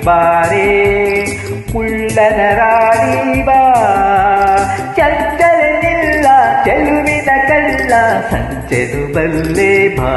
ಬಾರೇ ಕುಳ್ಳನ ರಾಣಿ ಬಾ ಚಂಚಲನಿಲ್ಲ ಚೆಲುವಿನ ಕಳ್ಳ ಸಂಚೆನು ಬಲ್ಲೆ ಬಾ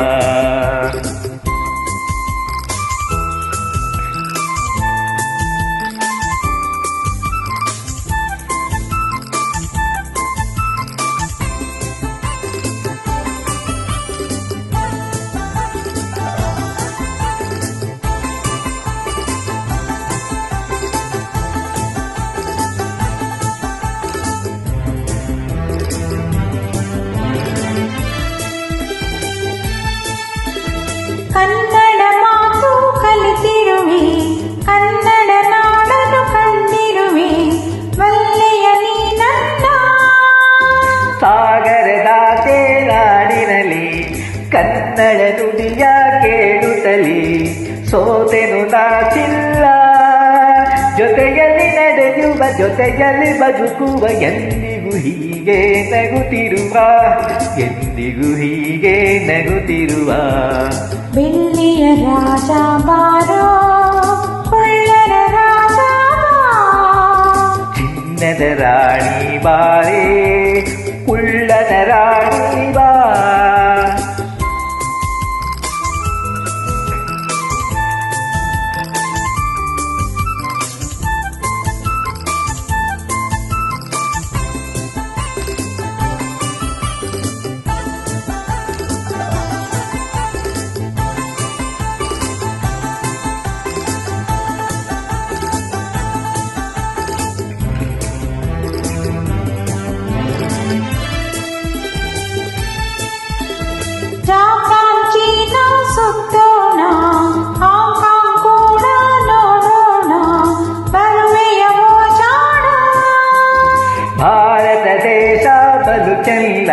ಕನ್ನಡ ಮಾತು ಕಲಿತಿರುವೆ ಕನ್ನಡ ನಾಡನ್ನು ಕಂಡಿರುವೆ ಬಲ್ಲೆಯ ನೀನನ್ನ ಸಾಗರದ ತೇಲಾಡಿನಲಿ ಕನ್ನಡ ನುಡಿಯ ಕೇಳುತ್ತಲಿ ಸೋತೆನು ನಾಚಿಲ್ಲ ಜೊತೆಯಲ್ಲಿ ನಡೆಯುವ ಜೊತೆಯಲ್ಲಿ ಬದುಕುವ ಎಂದಿಗೂ ಹೀಗೆ ನಗುತ್ತಿರುವ ಎಂದಿಗೂ ಹೀಗೆ ನಗುತ್ತಿರುವ ಬೆಳ್ಳಿಯ ರಾಜ ಬಾರೋ ಕೊಳ್ಳರ ರಾಜ ಚಿನ್ನದ ರಾಣಿ ಬಾರೇ ಕುಳ್ಳನ ರಾಣಿ ಬಾ ಜಾಪಾನ್ ಚೀನಾ ಸುತ್ತೋಣ ಹಾಂಗ್ಕಾಂಗ್ ಕೂಡ ನೋಡೋಣ ಬರುವೆಯ ಜಾಣ ಭಾರತ ದೇಶ ಬಲು ಚೆಲ್ಲ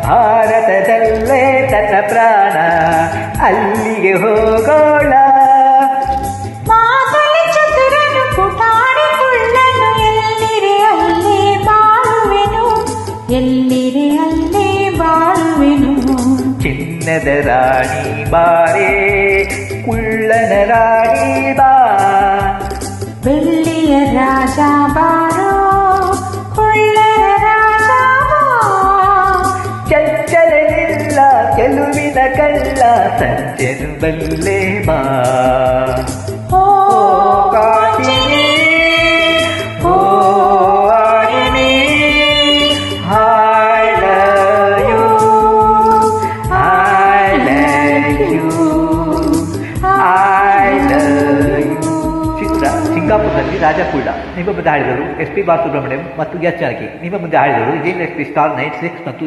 ಭಾರತದಲ್ಲೇ ತನ್ನ ಪ್ರಾಣ ಅಲ್ಲಿಗೆ ಹೋಗೋಣ ಮಾತಲಿ ಚತುರನು ಪುಟಾಣಿ ಕುಳ್ಳನು ಎಲ್ಲಿರೆ ಅಲ್ಲೇ ಬಾಳುವೆನು ಎಲ್ಲಿರೆ ಅಲ್ಲೇ ಬಾಳುವೆನು ಚಿನ್ನದ ರಾಣಿ ಬಾರೇ ಕುಳ್ಳನ ರಾಣಿ ಬಾ ಬೆಳ್ಳಿಯ ರಾಜ ಬಾರೋ ಕೊಳ್ಳರ ರಾಜ ಬಾ ಚಂಚಲನಿಲ್ಲ ಚೆಲುವಿನ ಕಳ್ಳ ಸಂಚೆನು ಬಲ್ಲೆ ಬಾ ಓ ಕಾಂಚಿನಿ ಓ ಆಡಿನಿ I love you I love you I love you ಚಿತ್ರ ಸಿಂಗಾಪುರದಲ್ಲಿ ರಾಜ ಕುಳ್ಳ ನಿಮ್ಮ ಮುಂದೆ ಹಾಡಿದರು ಎಸ್ ಪಿ ಬಾಲಸುಬ್ರಹ್ಮಣ್ಯಂ ಮತ್ತು ಎಸ್ ಜಾನಕಿ ನಿಮ್ಮ ಮುಂದೆ ಹಾಡಿದರು ವಿಜಯಲಕ್ಷ್ಮಿ ಸ್ಟಾರ್ 96 ಮತ್ತು